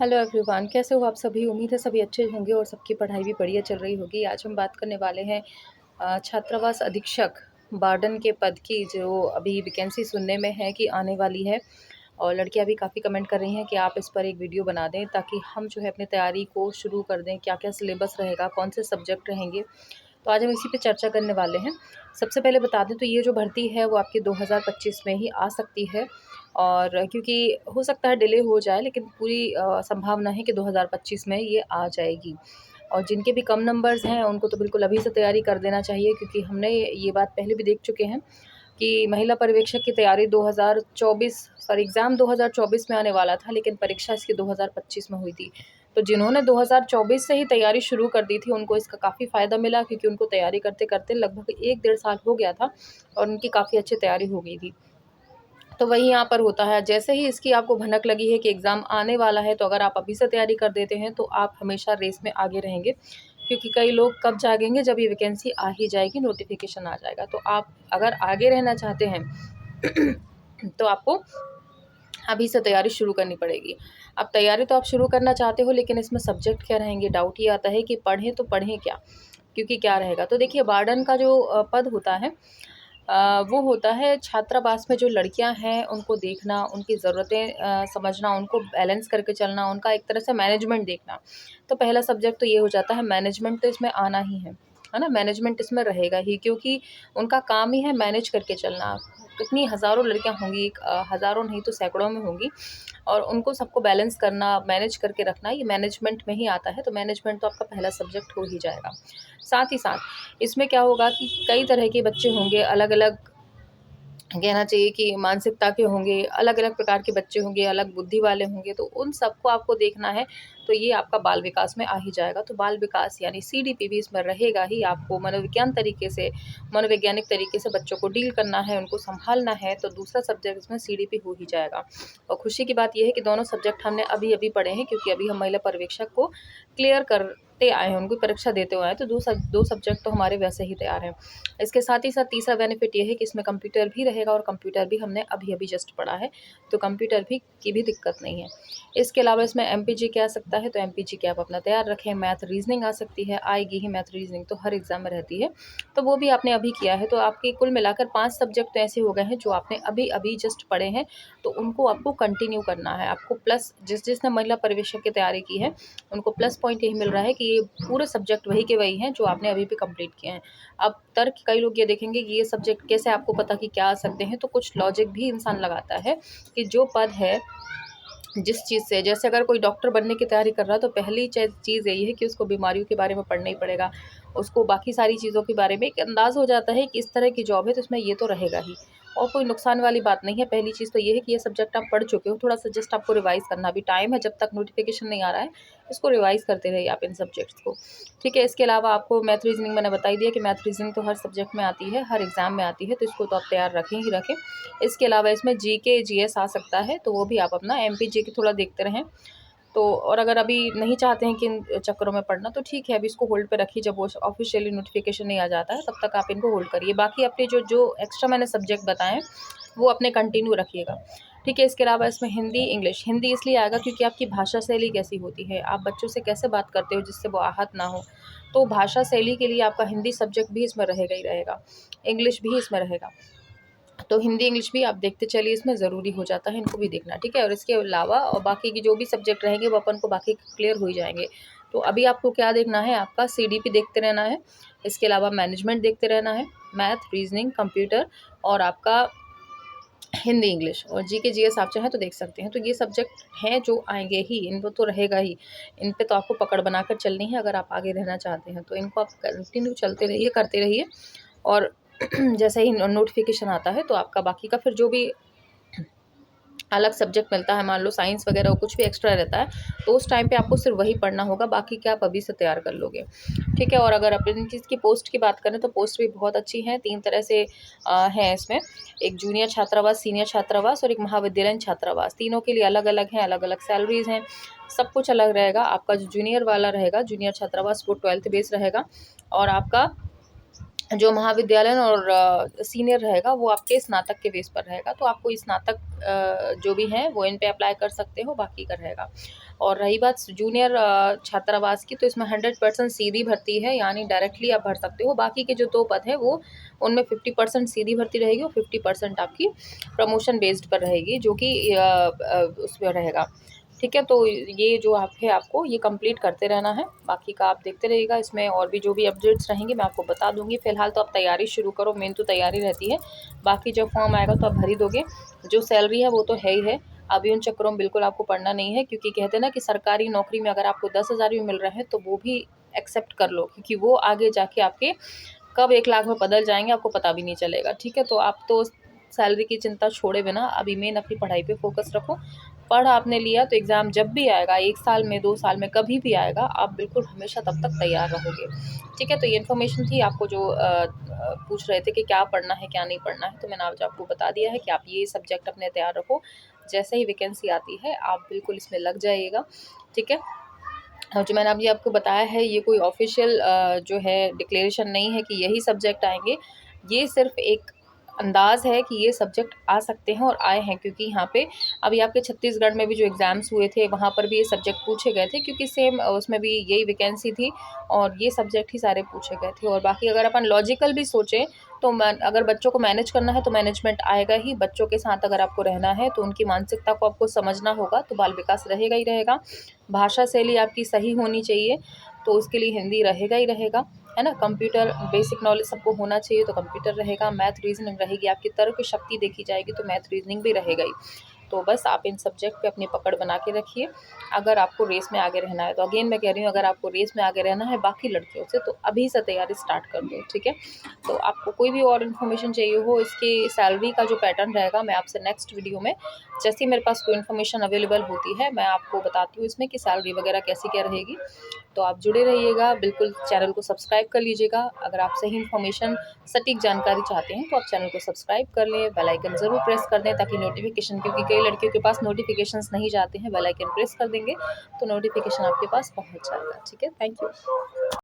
Hello everyone, कैसे हो आप सभी। उम्मीद है सभी अच्छे होंगे और सबकी पढ़ाई भी बढ़िया चल रही होगी। आज हम बात करने वाले हैं छात्रावास अधीक्षक वार्डन के पद की, जो अभी वैकेंसी सुनने में है कि आने वाली है। और लड़कियां भी काफ़ी कमेंट कर रही हैं कि आप इस पर एक वीडियो बना दें ताकि हम जो है अपनी तैयारी को शुरू कर दें। क्या क्या सिलेबस रहेगा, कौन से सब्जेक्ट रहेंगे, तो आज हम इसी पे चर्चा करने वाले हैं। सबसे पहले बता दें तो ये जो भर्ती है वो आपकी 2025 में ही आ सकती है, और क्योंकि हो सकता है डिले हो जाए, लेकिन पूरी संभावना है कि 2025 में ये आ जाएगी। और जिनके भी कम नंबर्स हैं उनको तो बिल्कुल अभी से तैयारी कर देना चाहिए, क्योंकि हमने ये बात पहले भी देख चुके हैं कि महिला पर्यवेक्षक की तैयारी 2024 सॉरी एग्ज़ाम 2024 में आने वाला था, लेकिन परीक्षा इसकी 2025 में हुई थी। तो जिन्होंने 2024 से ही तैयारी शुरू कर दी थी उनको इसका काफ़ी फ़ायदा मिला, क्योंकि उनको तैयारी करते-करते लगभग 1 डेढ़ साल हो गया था और उनकी काफ़ी अच्छी तैयारी हो गई थी। तो वही यहाँ पर होता है, जैसे ही इसकी आपको भनक लगी है कि एग्ज़ाम आने वाला है, तो अगर आप अभी से तैयारी कर देते हैं तो आप हमेशा रेस में आगे रहेंगे। क्योंकि कई लोग कब जागेंगे, जब ये वैकेंसी आ ही जाएगी, नोटिफिकेशन आ जाएगा। तो आप अगर आगे रहना चाहते हैं तो आपको अभी से तैयारी शुरू करनी पड़ेगी। अब तैयारी तो आप शुरू करना चाहते हो, लेकिन इसमें सब्जेक्ट क्या रहेंगे, डाउट ये आता है कि पढ़ें तो पढ़ें क्या? क्योंकि क्या रहेगा, तो देखिए वार्डन का जो पद होता है वो होता है छात्रावास में जो लड़कियां हैं उनको देखना, उनकी ज़रूरतें समझना, उनको बैलेंस करके चलना, उनका एक तरह से मैनेजमेंट देखना। तो पहला सब्जेक्ट तो ये हो जाता है, मैनेजमेंट तो इसमें आना ही है ना? मैनेजमेंट इसमें रहेगा ही, क्योंकि उनका काम ही है मैनेज करके चलना। कितनी हज़ारों लड़कियां होंगी, हज़ारों नहीं तो सैकड़ों में होंगी, और उनको सबको बैलेंस करना, मैनेज करके रखना, ये मैनेजमेंट में ही आता है। तो मैनेजमेंट तो आपका पहला सब्जेक्ट हो ही जाएगा। साथ ही साथ इसमें क्या होगा कि कई तरह के बच्चे होंगे, अलग-अलग कहना चाहिए कि मानसिकता के होंगे, अलग-अलग प्रकार के बच्चे होंगे, अलग बुद्धि वाले होंगे, तो उन सबको आपको देखना है। तो ये आपका बाल विकास में आ ही जाएगा। तो बाल विकास यानी सीडीपी भी इसमें रहेगा ही। आपको मनोवैज्ञानिक तरीके से बच्चों को डील करना है, उनको सँभालना है, तो दूसरा सब्जेक्ट इसमें सीडीपी हो ही जाएगा। और खुशी की बात ये है कि दोनों सब्जेक्ट हमने अभी-अभी पढ़े हैं, क्योंकि अभी हम महिला पर्यवेक्षक को क्लियर करते आए हैं, उनकी परीक्षा देते हुए आए हैं, तो 2 सब्जेक्ट तो हमारे वैसे ही तैयार हैं। इसके साथ ही साथ तीसरा बेनिफिट ये है कि इसमें कंप्यूटर भी रहेगा, और कंप्यूटर भी हमने अभी-अभी जस्ट पढ़ा है, तो कंप्यूटर भी की भी दिक्कत नहीं है। इसके अलावा इसमें एमपीजी के आ सकता है, तो एमपीजी के आप अपना तैयार रखें। मैथ रीज़निंग आ सकती है, आएगी ही मैथ रीज़निंग, तो हर एग्ज़ाम में रहती है, तो वो भी आपने अभी किया है। तो आपके कुल मिलाकर 5 सब्जेक्ट तो ऐसे हो गए हैं जो आपने अभी-अभी जस्ट पढ़े हैं, तो उनको आपको कंटिन्यू करना है। आपको प्लस जिसने महिला पर्यवेक्षक की तैयारी की है, उनको प्लस पॉइंट यही मिल रहा है कि ये पूरे सब्जेक्ट वही के वही हैं जो आपने अभी भी कंप्लीट किए हैं। अब तर्क कई लोग ये देखेंगे कि ये सब्जेक्ट कैसे आपको पता कि क्या आ सकते हैं, तो कुछ लॉजिक भी इंसान लगाता है कि जो पद है, जिस चीज़ से, जैसे अगर कोई डॉक्टर बनने की तैयारी कर रहा है, तो पहली चीज़ यही है कि उसको बीमारियों के बारे में पढ़ना ही पड़ेगा। उसको बाकी सारी चीज़ों के बारे में एक अंदाज़ हो जाता है कि इस तरह की जॉब है, तो इसमें ये तो रहेगा ही, और कोई नुकसान वाली बात नहीं है। पहली चीज़ तो ये है कि ये सब्जेक्ट आप पढ़ चुके हो, थोड़ा-सा जस्ट आपको रिवाइज़ करना अभी टाइम है, जब तक नोटिफ़िकेशन नहीं आ रहा है, इसको रिवाइज़ करते रहिए आप इन सब्जेक्ट्स को, ठीक है। इसके अलावा आपको मैथ रीज़निंग मैंने बता ही दिया कि मैथ रीज़निंग तो हर सब्जेक्ट में आती है, हर एग्ज़ाम में आती है, तो इसको तो आप तैयार रखें ही रखें। इसके अलावा इसमें जीके, जीएस आ सकता है, तो वो भी आप अपना एमपीजीके थोड़ा देखते रहें। तो और अगर अभी नहीं चाहते हैं कि इन चक्करों में पढ़ना, तो ठीक है, अभी इसको होल्ड पे रखिए, जब वो ऑफ़िशियली नोटिफ़िकेशन नहीं आ जाता है, तब तक आप इनको होल्ड करिए। बाकी अपने जो जो एक्स्ट्रा मैंने सब्जेक्ट बताएँ, वो अपने कंटिन्यू रखिएगा, ठीक है। इसके अलावा इसमें हिंदी, इंग्लिश, हिंदी इसलिए आएगा क्योंकि आपकी भाषा शैली कैसी होती है, आप बच्चों से कैसे बात करते हो जिससे वो आहत ना हो, तो भाषा शैली के लिए आपका हिंदी सब्जेक्ट भी इसमें रहेगा ही रहेगा, इंग्लिश भी इसमें रहेगा। तो हिंदी, इंग्लिश भी आप देखते चलिए, इसमें ज़रूरी हो जाता है, इनको भी देखना, ठीक है। और इसके अलावा और बाकी की जो भी सब्जेक्ट रहेंगे वो अपन को बाकी क्लियर हो ही जाएँगे। तो अभी आपको क्या देखना है, आपका सीडीपी देखते रहना है, इसके अलावा मैनेजमेंट देखते रहना है, मैथ, रीज़निंग, कंप्यूटर, और आपका हिंदी, इंग्लिश, और जीके, जीएस आप चाहें तो देख सकते हैं। तो ये सब्जेक्ट हैं जो आएँगे ही, इनको तो रहेगा ही, इन पे तो आपको पकड़ बनाकर चलनी है अगर आप आगे रहना चाहते हैं। तो इनको आप कंटिन्यू चलते रहिए, करते रहिए, और जैसे ही नोटिफ़िकेशन आता है तो आपका बाकी का फिर जो भी अलग सब्जेक्ट मिलता है, मान लो साइंस वगैरह और कुछ भी एक्स्ट्रा रहता है, तो उस टाइम पे आपको सिर्फ वही पढ़ना होगा, बाकी क्या आप अभी से तैयार कर लोगे, ठीक है। और अगर अपनी चीज़ की पोस्ट की बात करें, तो पोस्ट भी बहुत अच्छी हैं, 3 तरह से हैं इसमें, एक जूनियर छात्रावास, सीनियर छात्रावास और एक महाविद्यालयीन छात्रावास। तीनों के लिए अलग-अलग हैं, अलग-अलग सैलरीज़ हैं, सब कुछ अलग रहेगा। आपका जो जूनियर वाला रहेगा, जूनियर छात्रावास, वो 12th बेस रहेगा, और आपका जो महाविद्यालय और सीनियर रहेगा वो आपके स्नातक के बेस पर रहेगा, तो आपको स्नातक जो भी हैं वो इन पे अप्लाई कर सकते हो, बाकी का रहेगा। और रही बात जूनियर छात्रावास की, तो इसमें 100% सीधी भर्ती है, यानी डायरेक्टली आप भर सकते हो। बाकी के जो 2 पद हैं वो उनमें 50% सीधी भर्ती रहेगी और 50% आपकी प्रमोशन बेस्ड पर रहेगी, जो कि उसमें रहेगा। ठीक है, तो ये जो आप है आपको ये कंप्लीट करते रहना है, बाकी का आप देखते रहिएगा। इसमें और भी जो भी अपडेट्स रहेंगे मैं आपको बता दूंगी। फिलहाल तो आप तैयारी शुरू करो, मेन तो तैयारी रहती है, बाकी जब फॉर्म आएगा तो आप भर ही दोगे। जो सैलरी है वो तो है ही है, अभी उन चक्करों में बिल्कुल आपको पड़ना नहीं है, क्योंकि कहते हैं ना कि सरकारी नौकरी में अगर आपको 10,000 भी मिल रहे हैं तो वो भी एक्सेप्ट कर लो, क्योंकि वो आगे जाके आपके कब 1 लाख में बदल जाएंगे आपको पता भी नहीं चलेगा। ठीक है, तो आप तो सैलरी की चिंता छोड़े बिना अभी मेन अपनी पढ़ाई पे फोकस रखो। पढ़ आपने लिया तो एग्ज़ाम जब भी आएगा, 1 साल में, 2 साल में, कभी भी आएगा, आप बिल्कुल हमेशा तब तक तैयार रहोगे। ठीक है, तो ये इन्फॉर्मेशन थी आपको जो पूछ रहे थे कि क्या पढ़ना है, क्या नहीं पढ़ना है, तो मैंने आज आपको बता दिया है कि आप ये सब्जेक्ट अपने तैयार रखो। जैसे ही वैकेंसी आती है आप बिल्कुल इसमें लग जाइएगा। ठीक है, और जो मैंने अभी आपको बताया है ये कोई ऑफिशियल जो है डिक्लेरेशन नहीं है कि यही सब्जेक्ट आएंगे। ये सिर्फ एक अंदाज़ है कि ये सब्जेक्ट आ सकते हैं और आए हैं, क्योंकि यहाँ पे अभी आपके छत्तीसगढ़ में भी जो एग्ज़ाम्स हुए थे वहाँ पर भी ये सब्जेक्ट पूछे गए थे, क्योंकि सेम उसमें भी यही वैकेंसी थी और ये सब्जेक्ट ही सारे पूछे गए थे। और बाकी अगर अपन लॉजिकल भी सोचें तो अगर बच्चों को मैनेज करना है तो मैनेजमेंट आएगा ही, बच्चों के साथ अगर आपको रहना है तो उनकी मानसिकता को आपको समझना होगा, तो बाल विकास रहेगा ही रहेगा। भाषा शैली आपकी सही होनी चाहिए, तो उसके लिए हिंदी रहेगा ही रहेगा, है ना। कंप्यूटर बेसिक नॉलेज सबको होना चाहिए, तो कंप्यूटर रहेगा। मैथ रीजनिंग रहेगी, आपकी तर्क शक्ति देखी जाएगी, तो मैथ रीजनिंग भी रहेगा ही। तो बस आप इन सब्जेक्ट पे अपनी पकड़ बना के रखिए। अगर आपको रेस में आगे रहना है, तो अगेन मैं कह रही हूँ, अगर आपको रेस में आगे रहना है बाकी लड़कियों से, तो अभी से तैयारी स्टार्ट कर दो। ठीक है, तो आपको कोई भी और इन्फॉर्मेशन चाहिए हो, इसकी सैलरी का जो पैटर्न रहेगा मैं आपसे नेक्स्ट वीडियो में, जैसे ही मेरे पास कोई इन्फॉर्मेशन अवेलेबल होती है मैं आपको बताती हूँ इसमें कि सैलरी वगैरह कैसी क्या रहेगी। तो आप जुड़े रहिएगा, बिल्कुल चैनल को सब्सक्राइब कर लीजिएगा। अगर आप सही इन्फॉर्मेशन, सटीक जानकारी चाहते हैं तो आप चैनल को सब्सक्राइब कर लें, बेल आइकन ज़रूर प्रेस कर दें, ताकि नोटिफिकेशन, क्योंकि कई लड़कियों के पास नोटिफिकेशंस नहीं जाते हैं, बेल आइकन प्रेस कर देंगे तो नोटिफिकेशन आपके पास पहुंच जाएगा। ठीक है, थैंक यू।